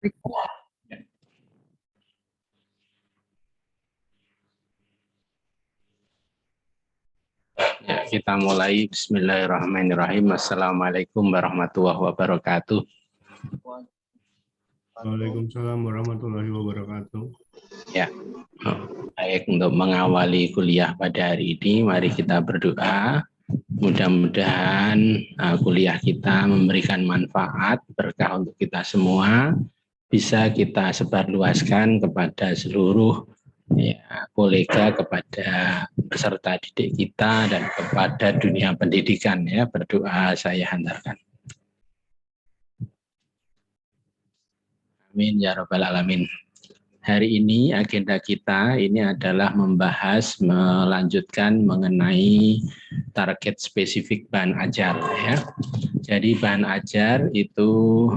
Ya, kita mulai. Bismillahirrahmanirrahim. Assalamualaikum warahmatullahi wabarakatuh. Waalaikumsalam warahmatullahi wabarakatuh. Ya, baik, untuk mengawali kuliah pada hari ini, mari kita berdoa. Mudah-mudahan kuliah kita memberikan manfaat, berkah untuk kita semua, bisa kita sebarluaskan kepada seluruh kolega, kepada peserta didik kita, dan kepada dunia pendidikan. Ya, berdoa saya hantarkan. Amin ya rabbal alamin. Hari ini agenda kita ini adalah melanjutkan mengenai target spesifik bahan ajar, ya. Jadi bahan ajar itu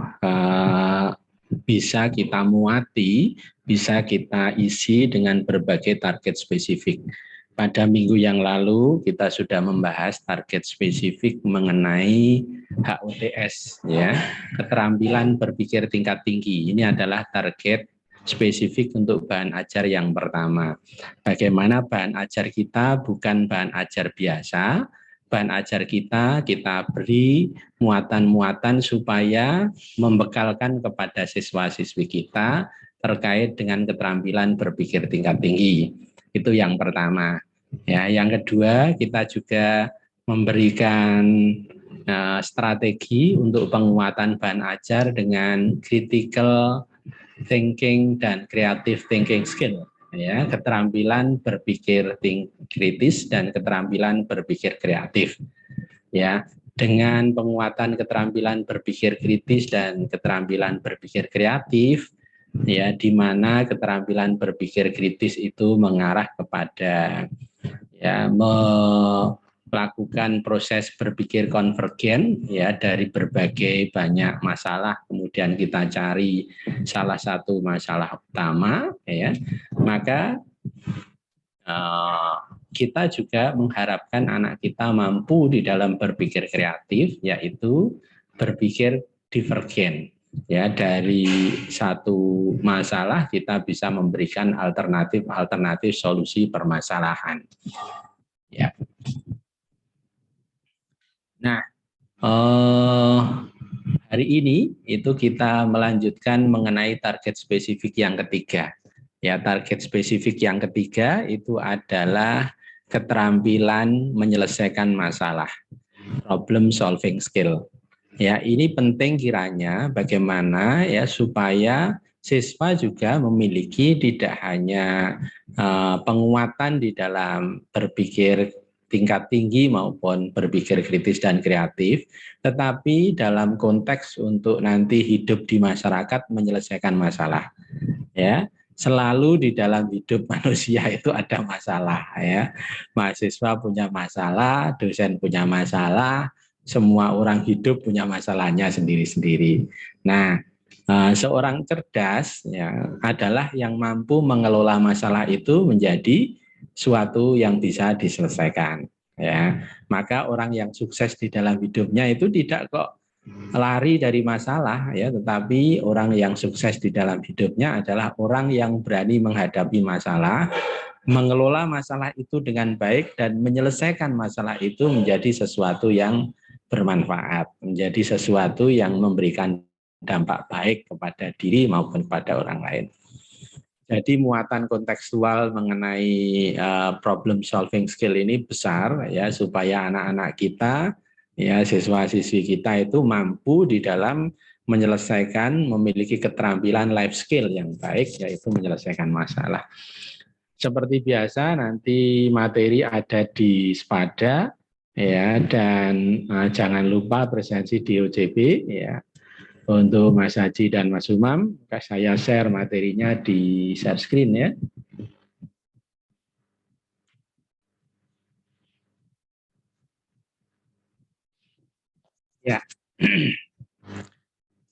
bisa kita muati, bisa kita isi dengan berbagai target spesifik. Pada minggu yang lalu kita sudah membahas target spesifik mengenai HUTS, ya, keterampilan berpikir tingkat tinggi. Ini adalah target spesifik untuk bahan ajar yang pertama. Bagaimana bahan ajar kita bukan bahan ajar biasa, bahan ajar kita beri muatan-muatan supaya membekalkan kepada siswa-siswi kita terkait dengan keterampilan berpikir tingkat tinggi. Itu yang pertama. Ya, yang kedua, kita juga memberikan strategi untuk penguatan bahan ajar dengan critical thinking dan creative thinking skill, ya, keterampilan berpikir kritis dan keterampilan berpikir kreatif. Ya, dengan penguatan keterampilan berpikir kritis dan keterampilan berpikir kreatif, ya, di mana keterampilan berpikir kritis itu mengarah kepada melakukan proses berpikir konvergen, ya, dari berbagai banyak masalah, kemudian kita cari salah satu masalah utama, ya, maka kita juga mengharapkan anak kita mampu di dalam berpikir kreatif, yaitu berpikir divergen. Ya, dari satu masalah kita bisa memberikan alternatif solusi permasalahan. Ya. Nah, hari ini itu kita melanjutkan mengenai target spesifik yang ketiga. Ya, target spesifik yang ketiga itu adalah keterampilan menyelesaikan masalah, problem solving skill. Ya, ini penting kiranya bagaimana ya supaya siswa juga memiliki tidak hanya penguatan di dalam berpikir tingkat tinggi maupun berpikir kritis dan kreatif, tetapi dalam konteks untuk nanti hidup di masyarakat menyelesaikan masalah. Ya, selalu di dalam hidup manusia itu ada masalah, ya. Mahasiswa punya masalah, dosen punya masalah, semua orang hidup punya masalahnya sendiri-sendiri. Nah, seorang cerdas, ya, adalah yang mampu mengelola masalah itu menjadi suatu yang bisa diselesaikan. Ya, maka orang yang sukses di dalam hidupnya itu tidak kok lari dari masalah, ya, tetapi orang yang sukses di dalam hidupnya adalah orang yang berani menghadapi masalah, mengelola masalah itu dengan baik dan menyelesaikan masalah itu menjadi sesuatu yang bermanfaat, menjadi sesuatu yang memberikan dampak baik kepada diri maupun kepada orang lain. Jadi muatan kontekstual mengenai problem solving skill ini besar, ya, supaya anak-anak kita, ya, siswa-siswi kita itu mampu di dalam menyelesaikan, memiliki keterampilan life skill yang baik, yaitu menyelesaikan masalah. Seperti biasa nanti materi ada di Spada, ya, dan jangan lupa presensi di OJB, ya. Untuk Mas Haji dan Mas Umam, saya share materinya di share screen, ya. Ya.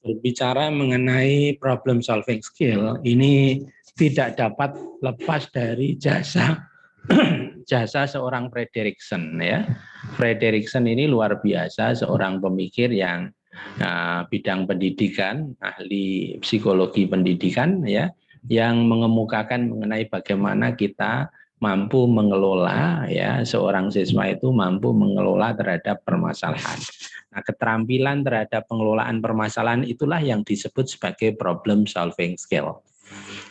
Berbicara mengenai problem solving skill, ini tidak dapat lepas dari jasa seorang Frederickson, ya. Frederickson ini luar biasa, seorang pemikir yang bidang pendidikan, ahli psikologi pendidikan ya, yang mengemukakan mengenai bagaimana kita mampu mengelola ya, seorang siswa itu mampu mengelola terhadap permasalahan. Nah, keterampilan terhadap pengelolaan permasalahan itulah yang disebut sebagai problem solving skill.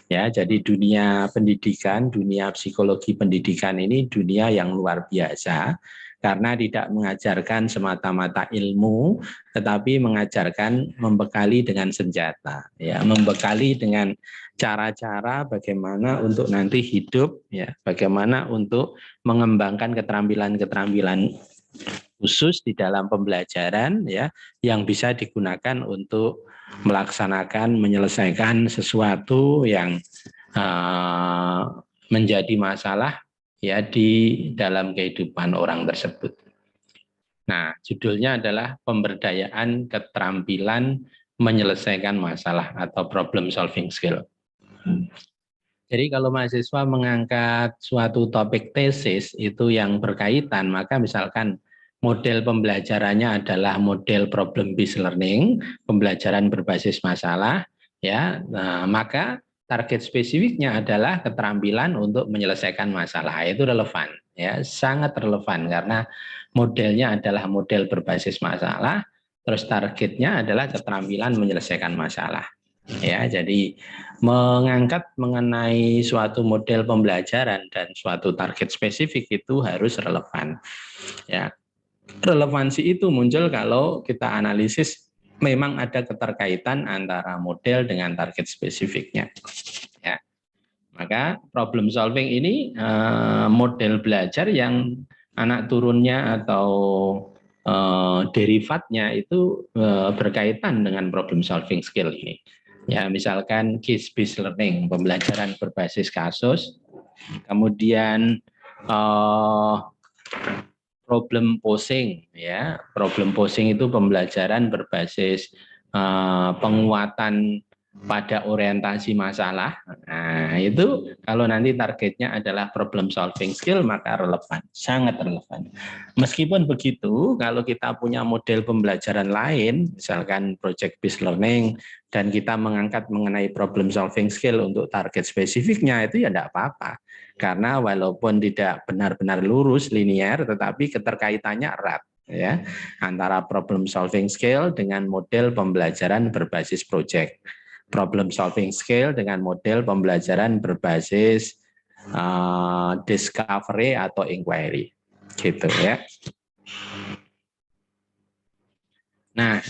Ya, jadi dunia pendidikan, dunia psikologi pendidikan ini dunia yang luar biasa karena tidak mengajarkan semata-mata ilmu, tetapi mengajarkan membekali dengan senjata, ya, membekali dengan cara-cara bagaimana untuk nanti hidup, ya, bagaimana untuk mengembangkan keterampilan-keterampilan khusus di dalam pembelajaran, ya, yang bisa digunakan untuk melaksanakan, menyelesaikan sesuatu yang menjadi masalah ya di dalam kehidupan orang tersebut. Nah, judulnya adalah pemberdayaan keterampilan menyelesaikan masalah atau problem solving skill. Jadi kalau mahasiswa mengangkat suatu topik tesis itu yang berkaitan, maka misalkan model pembelajarannya adalah model problem based learning, pembelajaran berbasis masalah, ya. Nah, maka target spesifiknya adalah keterampilan untuk menyelesaikan masalah. Itu relevan, ya, sangat relevan karena modelnya adalah model berbasis masalah, terus targetnya adalah keterampilan menyelesaikan masalah. Ya, jadi mengangkat mengenai suatu model pembelajaran dan suatu target spesifik itu harus relevan. Ya, relevansi itu muncul kalau kita analisis memang ada keterkaitan antara model dengan target spesifiknya. Ya, maka problem solving ini model belajar yang anak turunnya atau derivatnya itu berkaitan dengan problem solving skill ini. Ya, misalkan case based learning, pembelajaran berbasis kasus, kemudian problem posing, ya, problem posing itu pembelajaran berbasis penguatan pada orientasi masalah. Nah, itu kalau nanti targetnya adalah problem solving skill maka relevan, sangat relevan. Meskipun begitu, kalau kita punya model pembelajaran lain, misalkan project based learning, dan kita mengangkat mengenai problem solving skill untuk target spesifiknya, itu ya tidak apa-apa. Karena walaupun tidak benar-benar lurus, linear, tetapi keterkaitannya erat, ya, antara problem solving skill dengan model pembelajaran berbasis project. Problem solving skill dengan model pembelajaran berbasis discovery atau inquiry, gitu ya. Nah,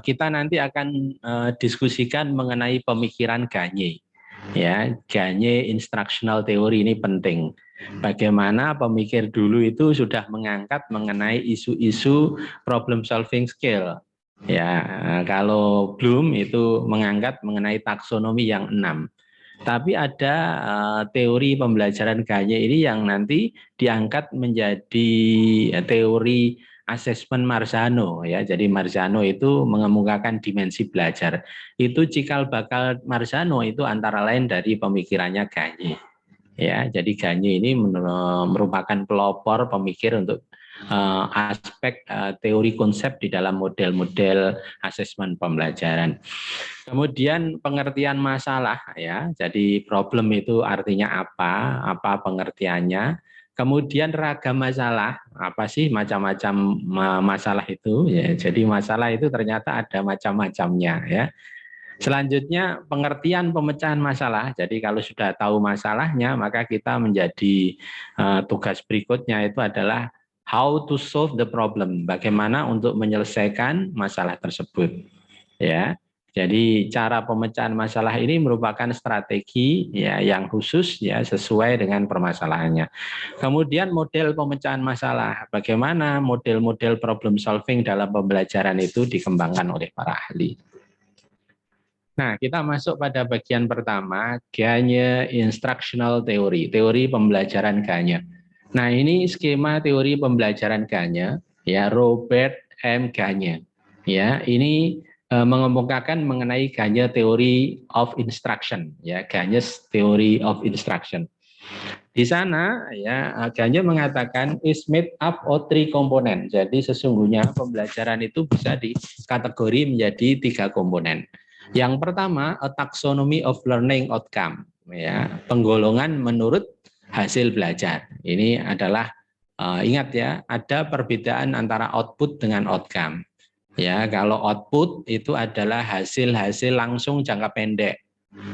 kita nanti akan diskusikan mengenai pemikiran Gagne. Ya, Gagne instructional theory ini penting. Bagaimana pemikir dulu itu sudah mengangkat mengenai isu-isu problem solving skill. Ya, kalau Bloom itu mengangkat mengenai taksonomi yang 6. Tapi ada teori pembelajaran Gagne ini yang nanti diangkat menjadi teori asesmen Marzano, ya. Jadi Marzano itu mengemukakan dimensi belajar. Itu cikal bakal Marzano itu antara lain dari pemikirannya Gagne. Ya, jadi Gagne ini merupakan pelopor pemikir untuk aspek teori konsep di dalam model-model asesmen pembelajaran. Kemudian pengertian masalah, ya. Jadi problem itu artinya apa pengertiannya. Kemudian ragam masalah, apa sih macam-macam masalah itu? Ya, jadi masalah itu ternyata ada macam-macamnya, ya. Selanjutnya pengertian pemecahan masalah. Jadi kalau sudah tahu masalahnya, maka kita menjadi tugas berikutnya itu adalah how to solve the problem. Bagaimana untuk menyelesaikan masalah tersebut. Ya. Jadi cara pemecahan masalah ini merupakan strategi ya yang khusus ya sesuai dengan permasalahannya. Kemudian model pemecahan masalah. Bagaimana model-model problem solving dalam pembelajaran itu dikembangkan oleh para ahli. Nah, kita masuk pada bagian pertama, Gagne Instructional Theory, teori pembelajaran Gagne. Nah, ini skema teori pembelajaran Gagne, ya, Robert M. Gagne. Ya, ini mengemukakan mengenai Gagne Theory of Instruction, ya, Gagne's Theory of Instruction. Di sana ya Ganye mengatakan is made up of 3 komponen. Jadi sesungguhnya pembelajaran itu bisa dikategori menjadi 3 komponen. Yang pertama, a taxonomy of learning outcome, ya, penggolongan menurut hasil belajar. Ini adalah ingat ya, ada perbedaan antara output dengan outcome. Ya, kalau output itu adalah hasil-hasil langsung jangka pendek.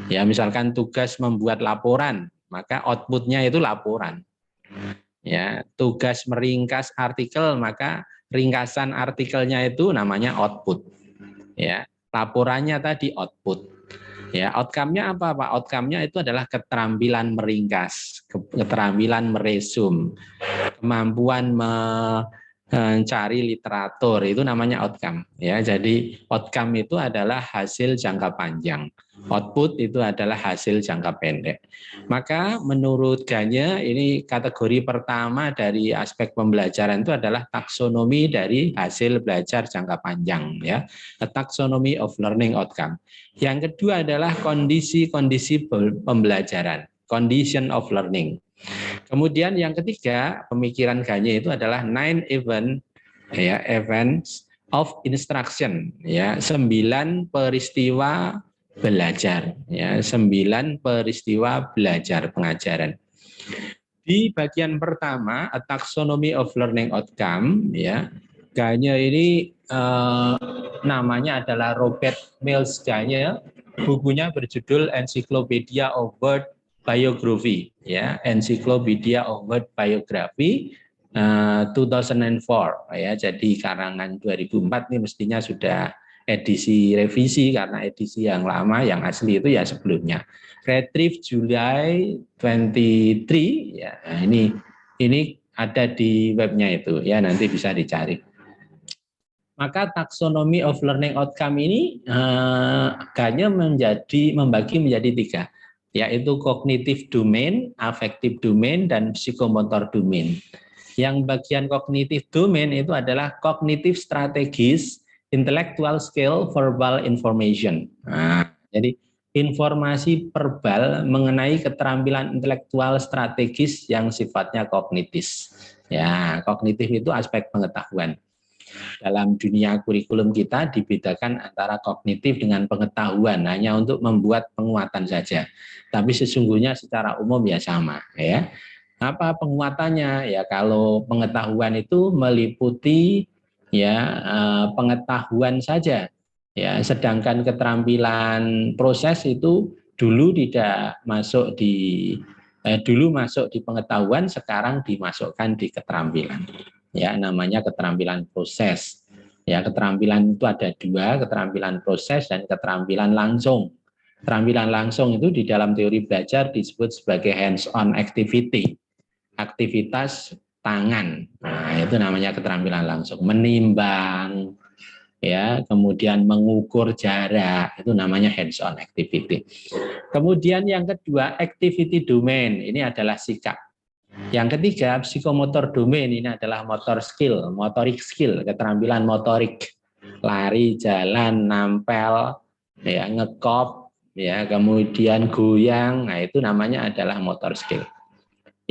Ya, misalkan tugas membuat laporan, maka outputnya itu laporan. Ya, tugas meringkas artikel, maka ringkasan artikelnya itu namanya output. Ya, laporannya tadi output. Ya, outcome-nya apa, Pak? Outcome-nya itu adalah keterampilan meringkas, keterampilan meresum, kemampuan mencari literatur, itu namanya outcome. Ya, jadi outcome itu adalah hasil jangka panjang. Output itu adalah hasil jangka pendek. Maka menurut Ganye ini kategori pertama dari aspek pembelajaran itu adalah taksonomi dari hasil belajar jangka panjang, ya. A taxonomy of learning outcome. Yang kedua adalah kondisi-kondisi pembelajaran, condition of learning. Kemudian yang ketiga, pemikiran Ganye itu adalah 9 events of instruction, ya, 9 peristiwa belajar, ya, 9 peristiwa belajar pengajaran. Di bagian pertama, a taxonomy of learning outcome, ya, Ganye ini namanya adalah Robert Mills Ganye, bukunya berjudul Encyclopedia of World Biography, ya, Encyclopedia of World Biography 2004, ya, jadi karangan 2004 ini mestinya sudah edisi revisi karena edisi yang lama yang asli itu ya sebelumnya. Retrieve July 23, ya, ini ada di webnya itu, ya, nanti bisa dicari. Maka taksonomi of learning outcome ini Ganye membagi menjadi 3, yaitu cognitive domain, affective domain, dan psikomotor domain. Yang bagian cognitive domain itu adalah cognitive strategis, intellectual skill, verbal information. Nah, jadi informasi verbal mengenai keterampilan intelektual strategis yang sifatnya kognitif. Ya, kognitif itu aspek pengetahuan. Dalam dunia kurikulum kita dibedakan antara kognitif dengan pengetahuan hanya untuk membuat penguatan saja. Tapi sesungguhnya secara umum ya sama, ya. Apa penguatannya? Ya, kalau pengetahuan itu meliputi ya pengetahuan saja. Ya, sedangkan keterampilan proses itu dulu tidak masuk dulu masuk di pengetahuan, sekarang dimasukkan di keterampilan. Ya, namanya keterampilan proses. Ya, keterampilan itu ada 2, keterampilan proses dan keterampilan langsung. Keterampilan langsung itu di dalam teori belajar disebut sebagai hands-on activity, aktivitas tangan. Nah, itu namanya keterampilan langsung. Menimbang, ya, kemudian mengukur jarak, itu namanya hands-on activity. Kemudian yang kedua, activity domain, ini adalah sikap. Yang ketiga, psikomotor domain, ini adalah motor skill, motorik skill, keterampilan motorik, lari, jalan, nampel, ya, ngekop, ya, kemudian goyang, nah itu namanya adalah motor skill.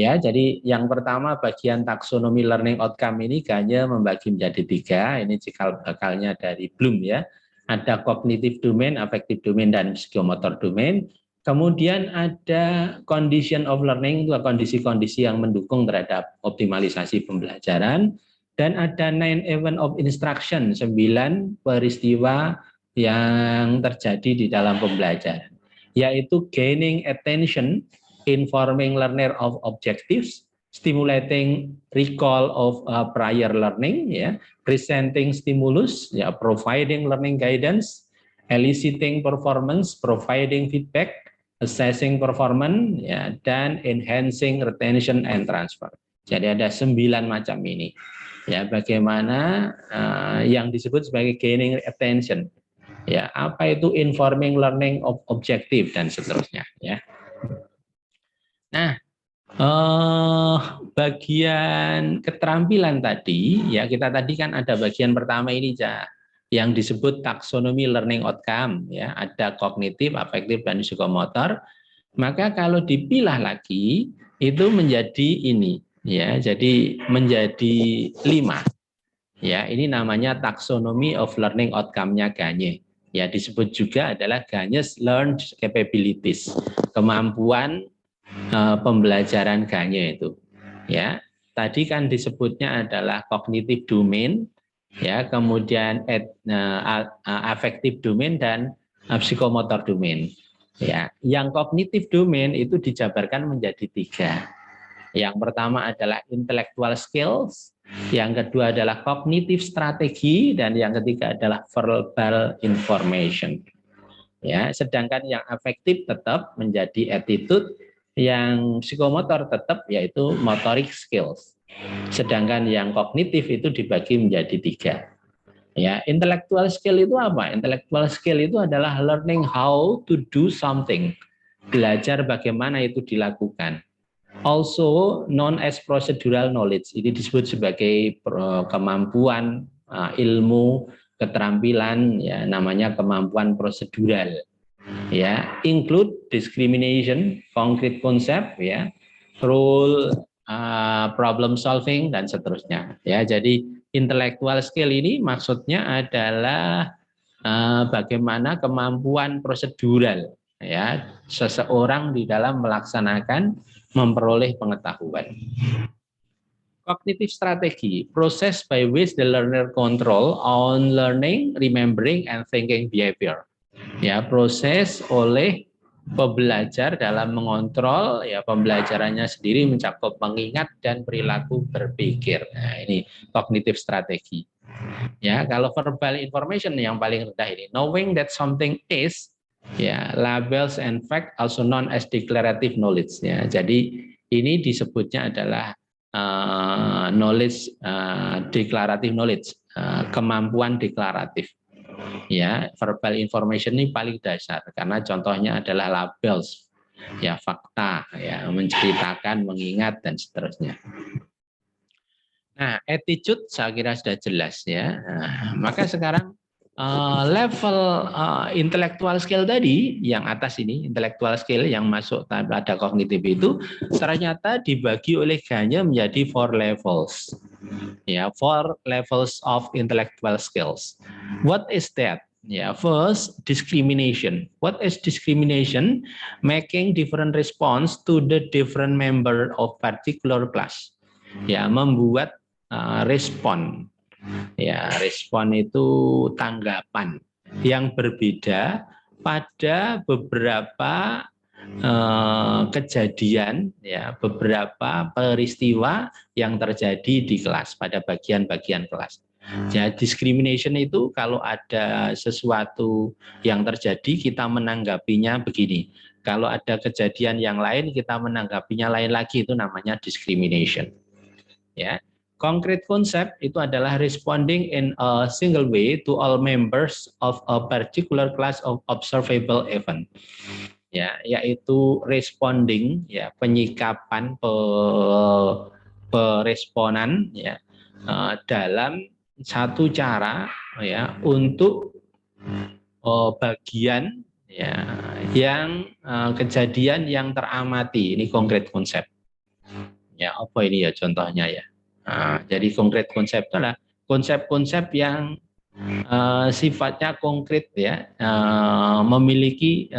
Ya, jadi yang pertama bagian taksonomi learning outcome ini Ganye membagi menjadi 3, ini cikal bakalnya dari Bloom, ya. Ada cognitive domain, affective domain, dan psikomotor domain. Kemudian ada condition of learning, itu kondisi-kondisi yang mendukung terhadap optimalisasi pembelajaran. Dan ada 9 event of instruction, 9 peristiwa yang terjadi di dalam pembelajaran, yaitu gaining attention, informing learner of objectives, stimulating recall of prior learning, ya, presenting stimulus, ya, providing learning guidance, eliciting performance, providing feedback, assessing performance, ya, dan enhancing retention and transfer. Jadi ada 9 macam ini. Ya, bagaimana yang disebut sebagai gaining attention. Ya, apa itu informing learning of objective dan seterusnya, ya. Nah, bagian keterampilan tadi, ya, kita tadi kan ada bagian pertama ini, yang disebut taksonomi learning outcome, ya, ada kognitif, afektif, dan psikomotor. Maka kalau dipilah lagi, itu menjadi ini, ya, jadi menjadi 5. Ya, ini namanya taxonomy of learning outcome-nya Gagne. Ya, disebut juga adalah Gagne's learned capabilities, kemampuan pembelajaran Gagne itu. Ya, tadi kan disebutnya adalah cognitive domain, ya, kemudian affective domain dan psychomotor domain. Ya, yang cognitive domain itu dijabarkan menjadi 3. Yang pertama adalah intellectual skills, yang kedua adalah cognitive strategi, dan yang ketiga adalah verbal information. Ya, sedangkan yang afektif tetap menjadi attitude, yang psikomotor tetap yaitu motoric skills. Sedangkan yang kognitif itu dibagi menjadi 3. Ya, intellectual skill itu apa? Intellectual skill itu adalah learning how to do something. Belajar bagaimana itu dilakukan. Also known as procedural knowledge. Ini disebut sebagai kemampuan ilmu, keterampilan, ya, namanya kemampuan prosedural. Ya, include discrimination, concrete concept, ya, rule, problem solving, dan seterusnya. Ya, jadi intellectual skill ini maksudnya adalah bagaimana kemampuan prosedural, ya, seseorang di dalam melaksanakan, memperoleh pengetahuan. Cognitive strategi, process by which the learner control on learning, remembering, and thinking behavior. Ya, proses oleh pembelajar dalam mengontrol, ya, pembelajarannya sendiri, mencakup mengingat dan perilaku berpikir. Nah, ini cognitive strategi. Ya, kalau verbal information yang paling rendah ini, knowing that something is, ya, labels and fact also known as declarative knowledge. Ya, jadi ini disebutnya adalah knowledge, declarative knowledge, kemampuan deklaratif. Ya, verbal information ini paling dasar karena contohnya adalah labels, ya, fakta, ya, menceritakan, mengingat, dan seterusnya. Nah, attitude saya kira sudah jelas, ya. Nah, maka sekarang level intellectual skill tadi yang atas ini, intellectual skill yang masuk pada kognitif itu ternyata dibagi oleh Gagne menjadi 4 levels. Ya, 4 levels of intellectual skills. What is that? Ya, first, discrimination. What is discrimination? Making different response to the different member of particular class. Ya, membuat respon. Ya, respon itu tanggapan yang berbeda pada beberapa kejadian, ya, beberapa peristiwa yang terjadi di kelas pada bagian-bagian kelas. Ya, discrimination itu kalau ada sesuatu yang terjadi kita menanggapinya begini. Kalau ada kejadian yang lain kita menanggapinya lain lagi, itu namanya discrimination. Ya, concrete concept itu adalah responding in a single way to all members of a particular class of observable event. Ya, yaitu responding, ya, penyikapan, peresponan, ya, dalam satu cara, ya, untuk bagian, ya, yang kejadian yang teramati. Ini konkret konsep. Ya, apa ini ya contohnya, ya. Nah, jadi konkret konsep itu adalah konsep-konsep yang sifatnya konkret, ya, memiliki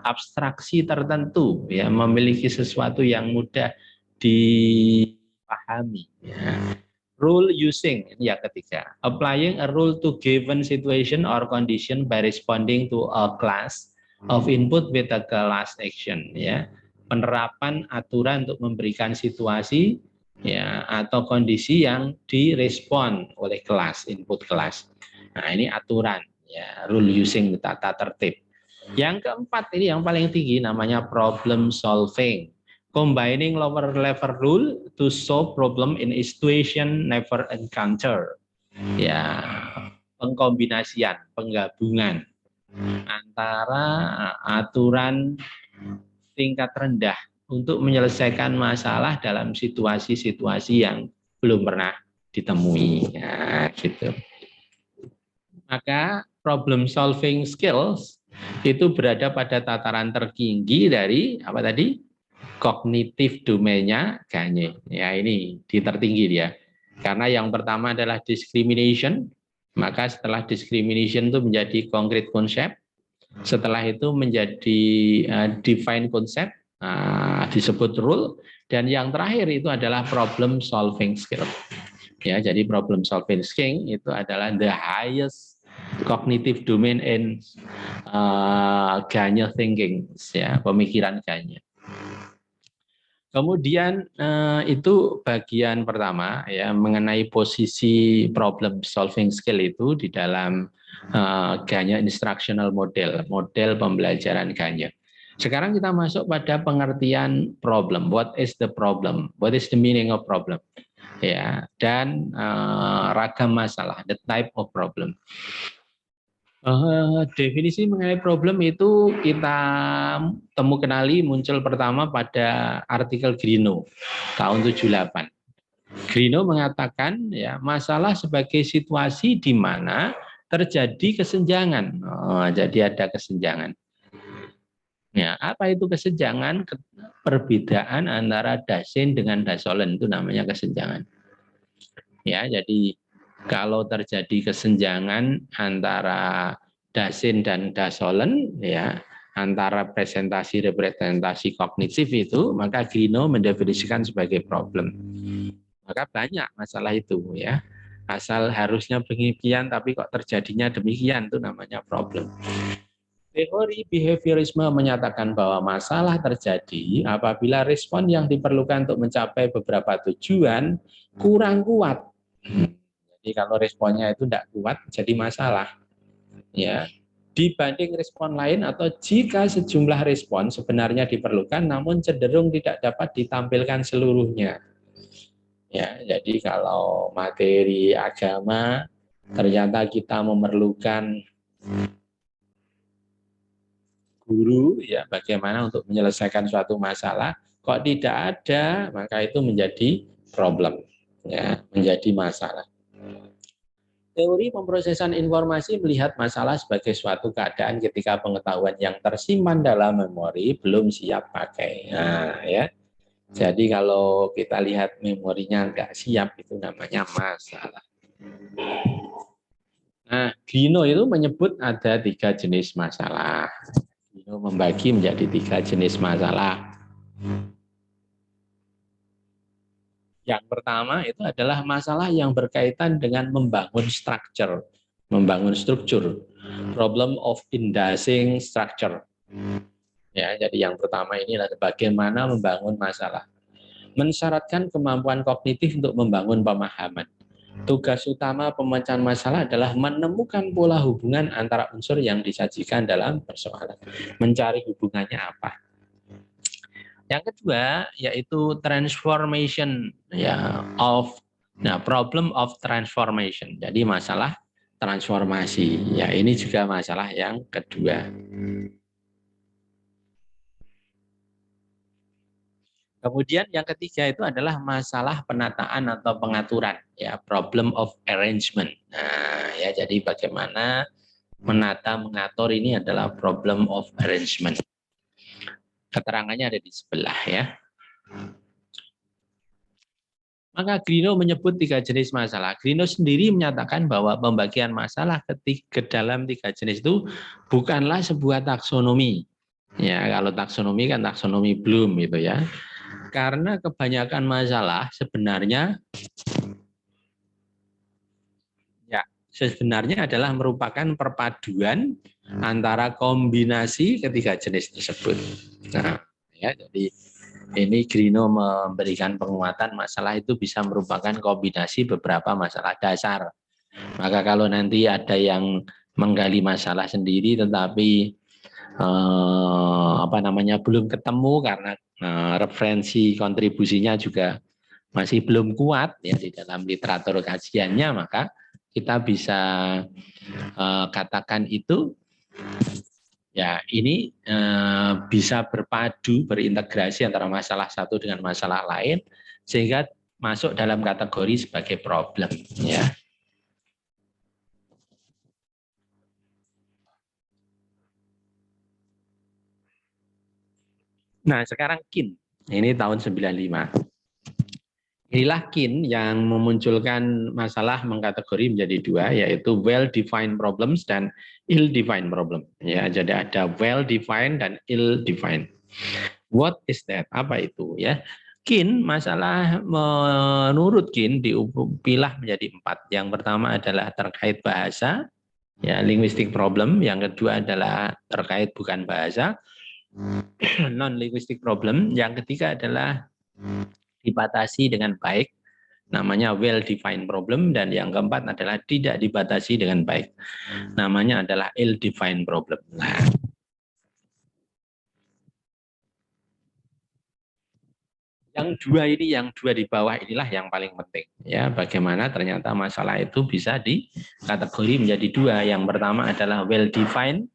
abstraksi tertentu, ya, memiliki sesuatu yang mudah dipahami. Ya. Rule using, ini yang ketiga, applying a rule to given situation or condition by responding to a class of input with a class action. Ya, penerapan aturan untuk memberikan situasi, ya, atau kondisi yang direspon oleh kelas, input kelas. Nah, ini aturan, ya, rule using, tata tertib. Yang keempat ini yang paling tinggi, namanya problem solving, combining lower level rule to solve problem in a situation never encounter. Ya, pengkombinasian, penggabungan antara aturan tingkat rendah untuk menyelesaikan masalah dalam situasi-situasi yang belum pernah ditemui, ya, gitu. Maka problem solving skills itu berada pada tataran tertinggi dari apa tadi? kognitif domainnya Gagne. Ya ini di tertinggi dia. Karena yang pertama adalah discrimination, maka setelah discrimination itu menjadi concrete concept, setelah itu menjadi define concept, disebut rule, dan yang terakhir itu adalah problem solving skill. Ya, jadi problem solving skill itu adalah the highest cognitive domain in Gagne thinking, ya, pemikiran Gagne. Kemudian itu bagian pertama ya mengenai posisi problem solving skill itu di dalam Gagne instructional model, model pembelajaran Gagne. Sekarang kita masuk pada pengertian problem. What is the problem? What is the meaning of problem? Ya, dan ragam masalah, the type of problem. Definisi mengenai problem itu kita temu kenali muncul pertama pada artikel Grino tahun 78. Grino mengatakan ya masalah sebagai situasi di mana terjadi kesenjangan. Jadi ada kesenjangan. Ya, apa itu kesenjangan? Perbedaan antara Dasein dengan Dasolen itu namanya kesenjangan. Ya, jadi kalau terjadi kesenjangan antara Dasein dan Dasolen, ya antara representasi kognitif itu, maka Grino mendefinisikan sebagai problem. Maka banyak masalah itu, ya. Asal harusnya demikian, tapi kok terjadinya demikian, itu namanya problem. Teori behaviorisme menyatakan bahwa masalah terjadi apabila respon yang diperlukan untuk mencapai beberapa tujuan kurang kuat. Jadi kalau responnya itu tidak kuat, jadi masalah. Ya, dibanding respon lain atau jika sejumlah respon sebenarnya diperlukan, namun cenderung tidak dapat ditampilkan seluruhnya. Ya, jadi kalau materi agama ternyata kita memerlukan guru, ya bagaimana untuk menyelesaikan suatu masalah, kok tidak ada, maka itu menjadi problem, ya menjadi masalah. Teori pemrosesan informasi melihat masalah sebagai suatu keadaan ketika pengetahuan yang tersimpan dalam memori belum siap pakai. Nah, ya. Jadi kalau kita lihat memorinya nggak siap, itu namanya masalah. Nah, Gino itu menyebut ada 3 jenis masalah. Gino membagi menjadi 3 jenis masalah. Yang pertama itu adalah masalah yang berkaitan dengan membangun struktur, problem of indexing structure. Ya, jadi yang pertama ini adalah bagaimana membangun masalah. Mensyaratkan kemampuan kognitif untuk membangun pemahaman. Tugas utama pemecahan masalah adalah menemukan pola hubungan antara unsur yang disajikan dalam persoalan. Mencari hubungannya apa. Yang kedua yaitu transformation ya problem of transformation. Jadi masalah transformasi. Ya, ini juga masalah yang kedua. Kemudian yang ketiga itu adalah masalah penataan atau pengaturan, ya problem of arrangement. Nah, ya jadi bagaimana menata mengatur ini adalah problem of arrangement. Keterangannya ada di sebelah ya. Maka Grino menyebut 3 jenis masalah. Grino sendiri menyatakan bahwa pembagian masalah ke dalam 3 jenis itu bukanlah sebuah taksonomi. Ya, kalau taksonomi kan taksonomi Bloom gitu ya. Karena kebanyakan masalah sebenarnya adalah merupakan perpaduan antara kombinasi ketiga jenis tersebut. Nah, ya jadi ini Grino memberikan penguatan masalah itu bisa merupakan kombinasi beberapa masalah dasar. Maka kalau nanti ada yang menggali masalah sendiri tetapi belum ketemu karena referensi kontribusinya juga masih belum kuat ya di dalam literatur kajiannya, maka kita bisa katakan itu ya ini bisa berpadu, berintegrasi antara masalah satu dengan masalah lain sehingga masuk dalam kategori sebagai problem ya. Nah, sekarang kin Ini tahun 95. Inilah KIN yang memunculkan masalah mengkategori menjadi dua, yaitu well-defined problems dan ill-defined problem. Ya, jadi ada well-defined dan ill-defined. What is that? Apa itu? Ya, KIN masalah menurut KIN dipilah menjadi 4. Yang pertama adalah terkait bahasa, ya linguistic problem. Yang kedua adalah terkait bukan bahasa, non linguistic problem. Yang ketiga adalah dibatasi dengan baik, namanya well defined problem, dan yang keempat adalah tidak dibatasi dengan baik, namanya adalah ill defined problem. Nah, yang dua di bawah inilah yang paling penting, ya, bagaimana ternyata masalah itu bisa dikategori menjadi dua. Yang pertama adalah well defined,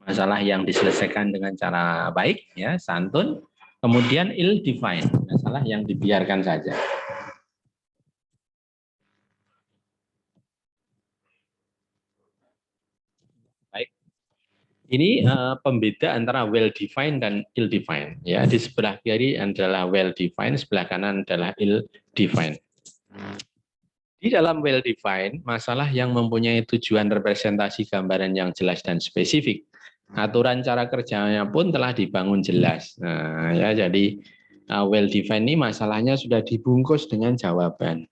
masalah yang diselesaikan dengan cara baik, ya, santun. Kemudian ill defined, masalah yang dibiarkan saja. Baik, ini pembeda antara well defined dan ill defined. Ya, di sebelah kiri adalah well defined, sebelah kanan adalah ill defined. Di dalam well defined, masalah yang mempunyai tujuan representasi gambaran yang jelas dan spesifik. Aturan cara kerjanya pun telah dibangun jelas. Nah, ya, jadi well defined ini masalahnya sudah dibungkus dengan jawaban.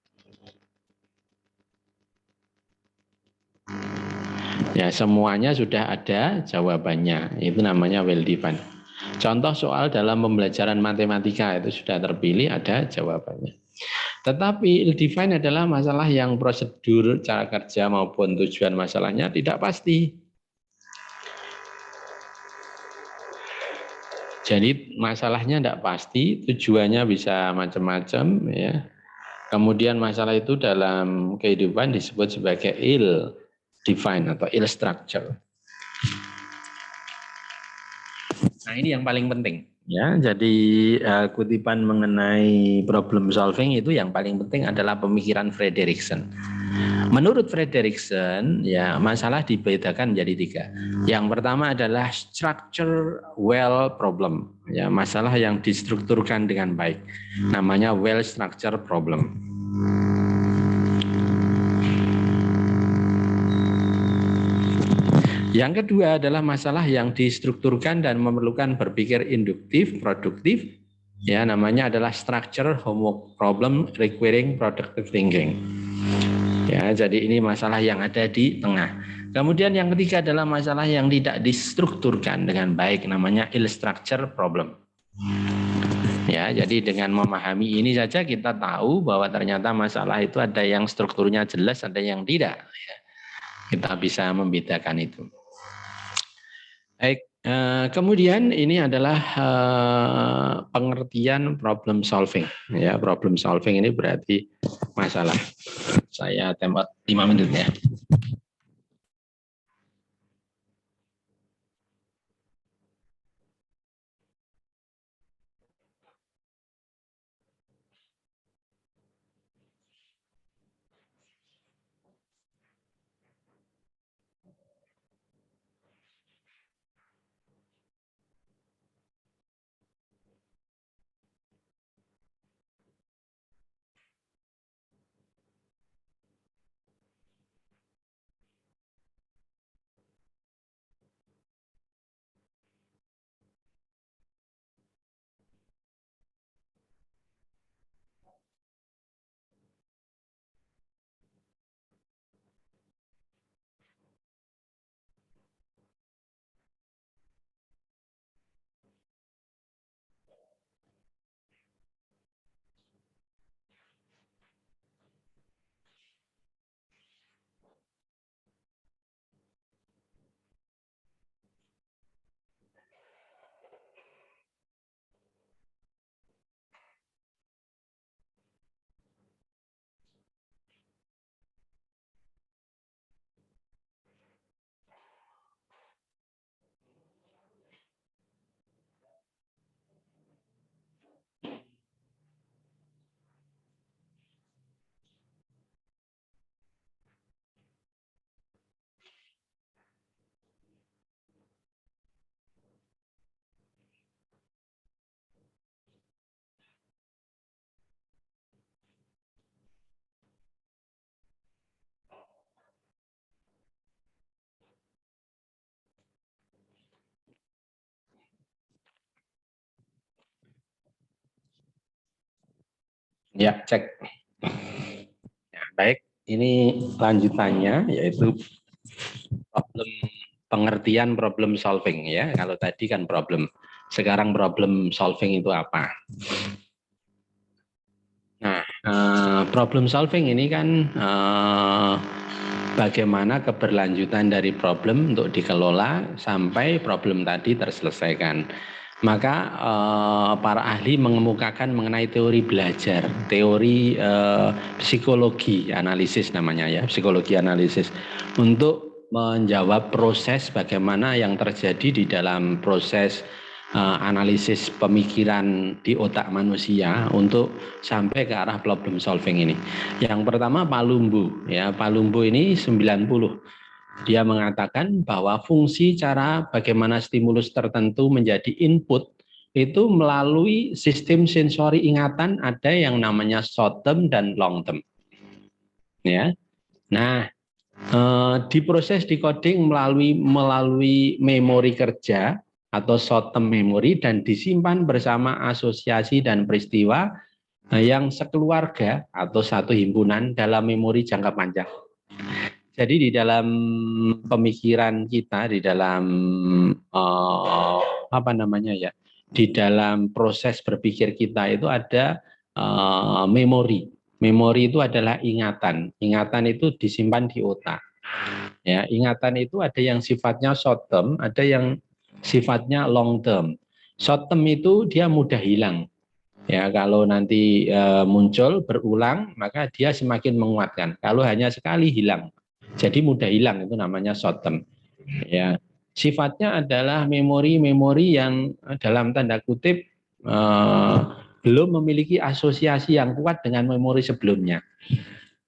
Ya, semuanya sudah ada jawabannya. Itu namanya well defined. Contoh soal dalam pembelajaran matematika itu sudah terpilih, ada jawabannya. Tetapi ill-defined adalah masalah yang prosedur, cara kerja maupun tujuan masalahnya tidak pasti. Jadi masalahnya tidak pasti, tujuannya bisa macam-macam, ya. Kemudian masalah itu dalam kehidupan disebut sebagai ill-defined atau ill-structure. Nah, ini yang paling penting, ya. Jadi kutipan mengenai problem solving itu yang paling penting adalah pemikiran Frederickson. Menurut Frederickson, ya, masalah dibedakan menjadi tiga. Yang pertama adalah structure well problem, ya, masalah yang distrukturkan dengan baik, namanya well structure problem. Yang kedua adalah masalah yang distrukturkan dan memerlukan berpikir induktif, produktif, ya, namanya adalah structure homework problem requiring productive thinking. Ya, jadi ini masalah yang ada di tengah. Kemudian yang ketiga adalah masalah yang tidak distrukturkan dengan baik, namanya ill structure problem. Ya, jadi dengan memahami ini saja kita tahu bahwa ternyata masalah itu ada yang strukturnya jelas, ada yang tidak. Ya, kita bisa membedakan itu. Baik, kemudian ini adalah pengertian problem solving. Ya, problem solving ini berarti masalah. Saya tembak 5 menit ya. Ya, cek. Ya, baik, ini lanjutannya yaitu problem pengertian problem solving ya. Kalau tadi kan problem, sekarang problem solving itu apa? Nah, problem solving ini kan bagaimana keberlanjutan dari problem untuk dikelola sampai problem tadi terselesaikan. Maka para ahli mengemukakan mengenai teori belajar, teori psikologi analisis namanya ya, psikologi analisis untuk menjawab proses bagaimana yang terjadi di dalam proses analisis pemikiran di otak manusia untuk sampai ke arah problem solving ini. Yang pertama Palumbo ya, Palumbo ini 90. Dia mengatakan bahwa fungsi cara bagaimana stimulus tertentu menjadi input itu melalui sistem sensori ingatan ada yang namanya short term dan long term. Ya. Nah, diproses decoding melalui memori kerja atau short term memory dan disimpan bersama asosiasi dan peristiwa yang sekeluarga atau satu himpunan dalam memori jangka panjang. Jadi di dalam pemikiran kita, di dalam apa namanya ya, di dalam proses berpikir kita itu ada memori. Memori itu adalah ingatan. Ingatan itu disimpan di otak. Ya, ingatan itu ada yang sifatnya short term, ada yang sifatnya long term. Short term itu dia mudah hilang. Ya, kalau nanti muncul berulang, maka dia semakin menguatkan. Kalau hanya sekali hilang, jadi mudah hilang itu namanya short term. Ya, sifatnya adalah memori-memori yang dalam tanda kutip belum memiliki asosiasi yang kuat dengan memori sebelumnya.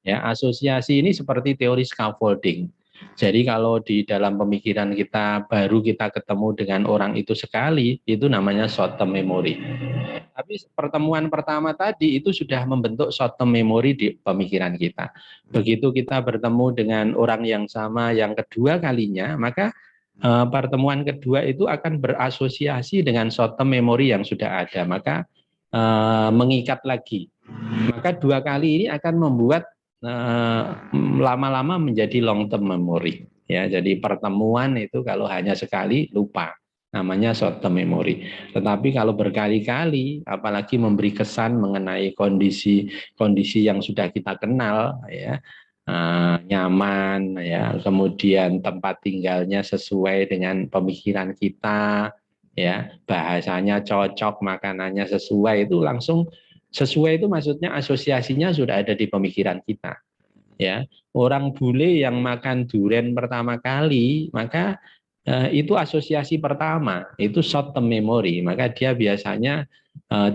Ya, asosiasi ini seperti teori scaffolding. Jadi kalau di dalam pemikiran kita baru kita ketemu dengan orang itu sekali, itu namanya short term memory. Tapi pertemuan pertama tadi itu sudah membentuk short term memory di pemikiran kita. Begitu kita bertemu dengan orang yang sama yang kedua kalinya, maka pertemuan kedua itu akan berasosiasi dengan short term memory yang sudah ada. Maka mengikat lagi. Maka dua kali ini akan membuat lama-lama menjadi long term memory. Ya, jadi pertemuan itu kalau hanya sekali lupa, namanya short term memory. Tetapi kalau berkali-kali, apalagi memberi kesan mengenai kondisi yang sudah kita kenal, ya nyaman, ya kemudian tempat tinggalnya sesuai dengan pemikiran kita, ya bahasanya cocok, makanannya sesuai, itu langsung. Sesuai itu maksudnya asosiasinya sudah ada di pemikiran kita. Ya, orang bule yang makan durian pertama kali, maka itu asosiasi pertama, itu short term memory, maka dia biasanya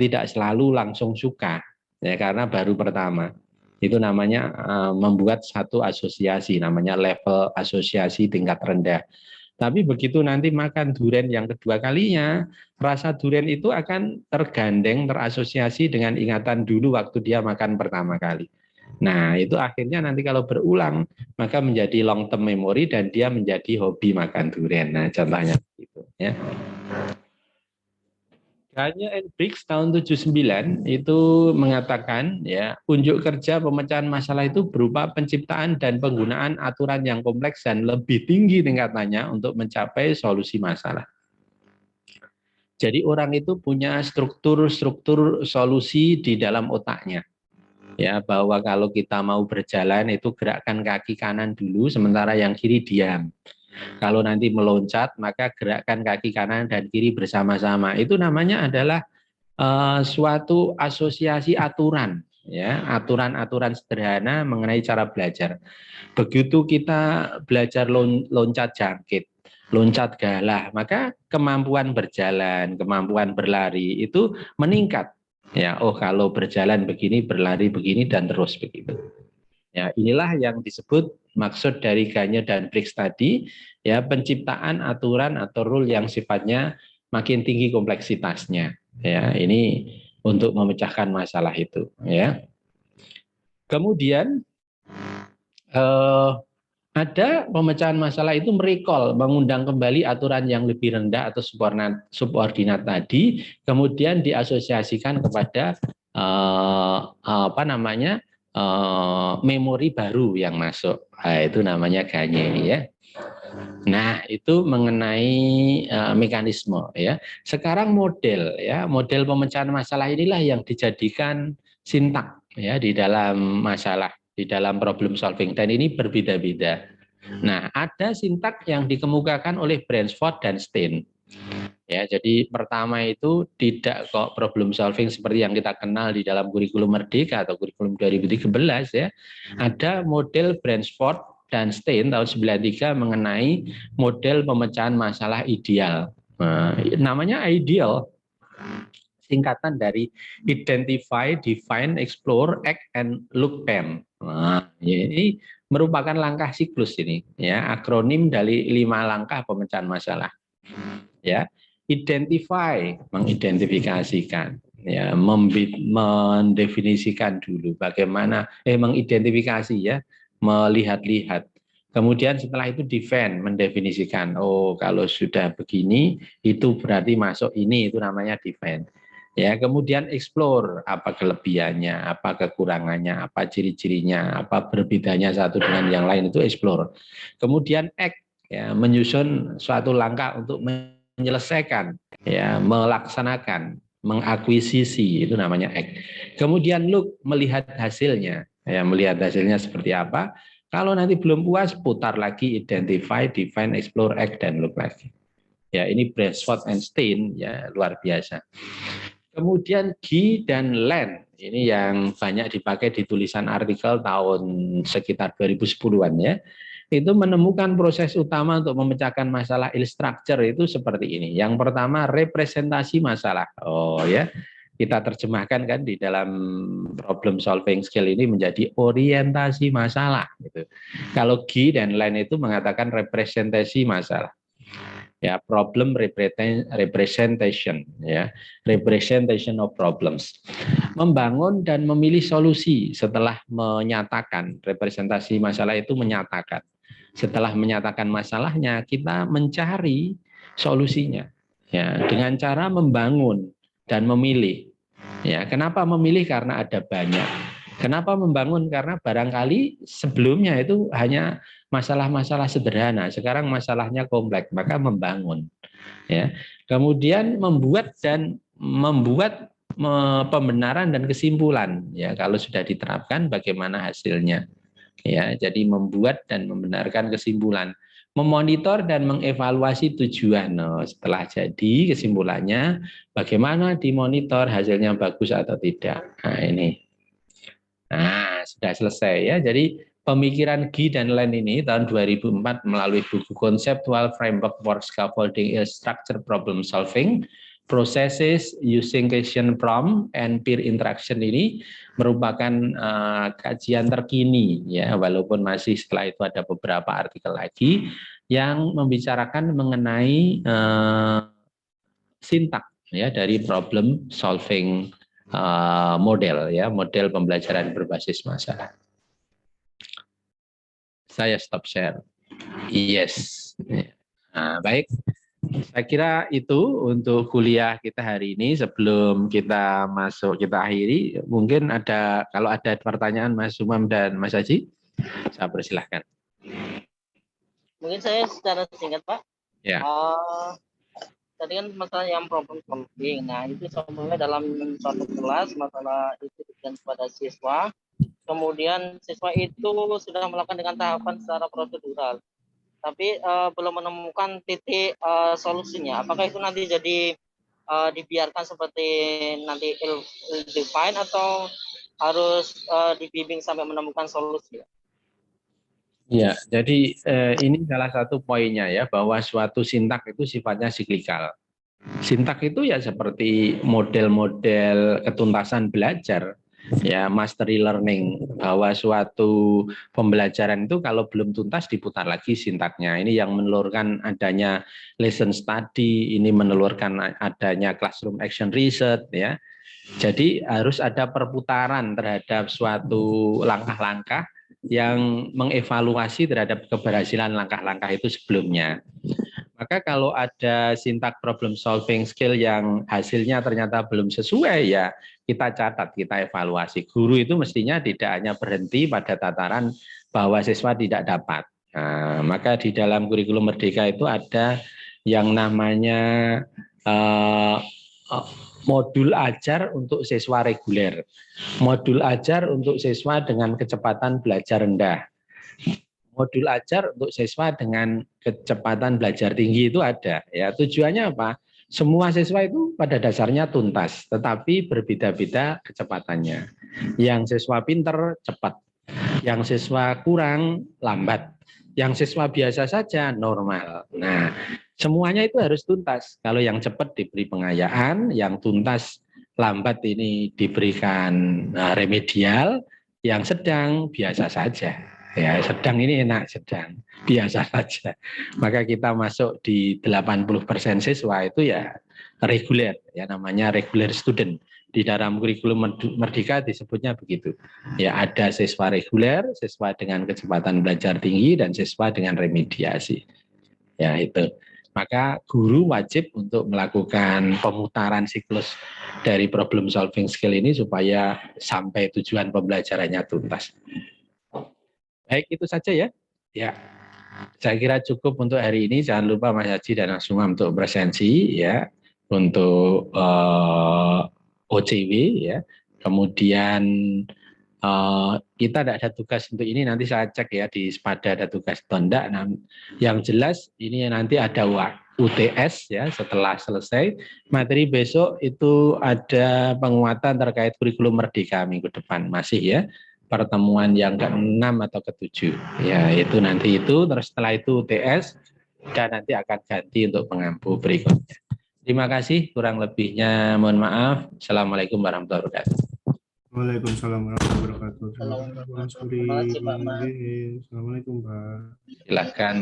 tidak selalu langsung suka, ya karena baru pertama. Itu namanya membuat satu asosiasi, namanya level asosiasi tingkat rendah. Tapi begitu nanti makan durian yang kedua kalinya, rasa durian itu akan tergandeng, terasosiasi dengan ingatan dulu waktu dia makan pertama kali. Nah, itu akhirnya nanti kalau berulang, maka menjadi long term memory dan dia menjadi hobi makan durian. Nah, contohnya itu ya. Gagne and Briggs tahun 79 itu mengatakan ya, unjuk kerja pemecahan masalah itu berupa penciptaan dan penggunaan aturan yang kompleks dan lebih tinggi tingkatannya untuk mencapai solusi masalah. Jadi orang itu punya struktur solusi di dalam otaknya. Ya, bahwa kalau kita mau berjalan itu gerakkan kaki kanan dulu sementara yang kiri diam. Kalau nanti meloncat, maka gerakkan kaki kanan dan kiri bersama-sama. Itu namanya adalah suatu asosiasi aturan, ya, aturan-aturan sederhana mengenai cara belajar. Begitu kita belajar loncat jangkit, loncat galah, maka kemampuan berjalan, kemampuan berlari itu meningkat. Ya, oh kalau berjalan begini, berlari begini dan terus begitu. Ya, inilah yang disebut maksud dari Gagne dan Briggs tadi, ya penciptaan aturan atau rule yang sifatnya makin tinggi kompleksitasnya. Ya, ini untuk memecahkan masalah itu. Ya. Kemudian ada pemecahan masalah itu merecall, mengundang kembali aturan yang lebih rendah atau subordinat tadi, kemudian diasosiasikan kepada apa namanya memori baru yang masuk. Nah, itu namanya ganye ya. Nah, itu mengenai mekanisme ya. Sekarang model ya, model pemecahan masalah inilah yang dijadikan sintak ya di dalam masalah, di dalam problem solving, dan ini berbeda-beda. Nah, ada sintak yang dikemukakan oleh Bransford dan Stein. Ya, jadi pertama itu tidak kok problem solving seperti yang kita kenal di dalam kurikulum Merdeka atau kurikulum 2013 ya. Ada model Bransford dan Stein tahun 93 mengenai model pemecahan masalah ideal. Nah, namanya ideal, singkatan dari identify, define, explore, act, and look pen. Nah, ini merupakan langkah siklus ini, ya, akronim dari 5 langkah pemecahan masalah. Ya, identify, mengidentifikasikan, ya, mendefinisikan dulu bagaimana, mengidentifikasi ya, melihat-lihat. Kemudian setelah itu defend, mendefinisikan. Oh, kalau sudah begini, itu berarti masuk ini, itu namanya defend. Ya, kemudian explore, apa kelebihannya, apa kekurangannya, apa ciri-cirinya, apa berbedanya satu dengan yang lain, itu explore. Kemudian act, ya, menyusun suatu langkah untuk menyelesaikan, ya, melaksanakan, mengakuisisi, itu namanya act. Kemudian look, melihat hasilnya, ya, melihat hasilnya seperti apa. Kalau nanti belum puas, putar lagi identify, define, explore, act, dan look lagi. Ya, ini Bransford and Stein, ya, luar biasa. Kemudian G dan Len, ini yang banyak dipakai di tulisan artikel tahun sekitar 2010-an ya. Itu menemukan proses utama untuk memecahkan masalah ill-structure itu seperti ini. Yang pertama, representasi masalah. Oh ya, kita terjemahkan kan di dalam problem solving skill ini menjadi orientasi masalah. Gitu. Kalau G dan Len itu mengatakan representasi masalah. Ya, problem representation, ya, representation of problems. Membangun dan memilih solusi setelah menyatakan, representasi masalah itu menyatakan. Setelah menyatakan masalahnya, kita mencari solusinya, ya, dengan cara membangun dan memilih. Ya, kenapa memilih? Karena ada banyak. Kenapa membangun? Karena barangkali sebelumnya itu hanya masalah-masalah sederhana, sekarang masalahnya kompleks, maka membangun. Ya, kemudian membuat pembenaran dan kesimpulan. Ya, kalau sudah diterapkan, bagaimana hasilnya? Ya, jadi membuat dan membenarkan kesimpulan, memonitor dan mengevaluasi tujuan. Nah, setelah jadi kesimpulannya, bagaimana dimonitor hasilnya bagus atau tidak. Nah, ini. Nah, sudah selesai ya. Jadi pemikiran G dan Len ini tahun 2004 melalui buku Conceptual Framework for Scaffolding Structure Problem Solving, Processes Using Question Prompt and Peer Interaction ini merupakan kajian terkini ya, walaupun masih setelah itu ada beberapa artikel lagi yang membicarakan mengenai sintak ya dari problem solving model ya, model pembelajaran berbasis masalah. Saya stop share. Yes. Nah, baik. Saya kira itu untuk kuliah kita hari ini. Sebelum kita masuk, kita akhiri, mungkin ada, kalau ada pertanyaan Mas Umam dan Mas Haji, saya persilahkan. Mungkin saya secara singkat Pak. Ya. Tadi kan masalah yang problem solving. Nah, itu sebenarnya dalam suatu kelas masalah itu diberikan kepada siswa. Kemudian siswa itu sudah melakukan dengan tahapan secara prosedural. Tapi belum menemukan titik solusinya. Apakah itu nanti jadi dibiarkan seperti nanti ill-defined atau harus dibimbing sampai menemukan solusi? Ya, jadi ini salah satu poinnya ya, bahwa suatu sintak itu sifatnya siklikal. Sintak itu ya seperti model-model ketuntasan belajar, ya, mastery learning, bahwa suatu pembelajaran itu kalau belum tuntas diputar lagi sintaknya. Ini yang menelurkan adanya lesson study, ini menelurkan adanya classroom action research, ya. Jadi harus ada perputaran terhadap suatu langkah-langkah yang mengevaluasi terhadap keberhasilan langkah-langkah itu sebelumnya. Maka kalau ada sintak problem solving skill yang hasilnya ternyata belum sesuai, ya kita catat, kita evaluasi. Guru itu mestinya tidak hanya berhenti pada tataran bahwa siswa tidak dapat. Nah, maka di dalam kurikulum Merdeka itu ada yang namanya modul ajar untuk siswa reguler, modul ajar untuk siswa dengan kecepatan belajar rendah, modul ajar untuk siswa dengan kecepatan belajar tinggi itu ada. Ya, tujuannya apa? Semua siswa itu pada dasarnya tuntas, tetapi berbeda-beda kecepatannya. Yang siswa pinter cepat, yang siswa kurang lambat, yang siswa biasa saja normal. Nah, semuanya itu harus tuntas. Kalau yang cepat diberi pengayaan, yang tuntas lambat ini diberikan remedial, yang sedang biasa saja. Ya, sedang ini enak, sedang biasa saja. Maka kita masuk di 80% siswa itu ya reguler, ya namanya regular student. Di dalam kurikulum Merdeka disebutnya begitu. Ya, ada siswa reguler, siswa dengan kecepatan belajar tinggi, dan siswa dengan remediasi. Ya, itu. Maka guru wajib untuk melakukan pemutaran siklus dari problem solving skill ini supaya sampai tujuan pembelajarannya tuntas. Baik, itu saja ya. Ya, saya kira cukup untuk hari ini. Jangan lupa Mas Haji dan Mas Umam untuk presensi ya, untuk OCW ya. Kemudian kita tidak ada tugas untuk ini, nanti saya cek ya di Spada ada tugas atau enggak. Nah, yang jelas ini nanti ada UTS ya setelah selesai. Materi besok itu ada penguatan terkait kurikulum Merdeka minggu depan masih ya. Pertemuan yang ke-6 atau ke-7 ya, itu nanti itu. Terus setelah itu UTS dan nanti akan ganti untuk pengampu berikutnya. Terima kasih, kurang lebihnya mohon maaf. Assalamualaikum warahmatullahi wabarakatuh. Waalaikumsalam warahmatullahi wabarakatuh. Terima kasih, Pak. Assalamualaikum Pak. Silakan.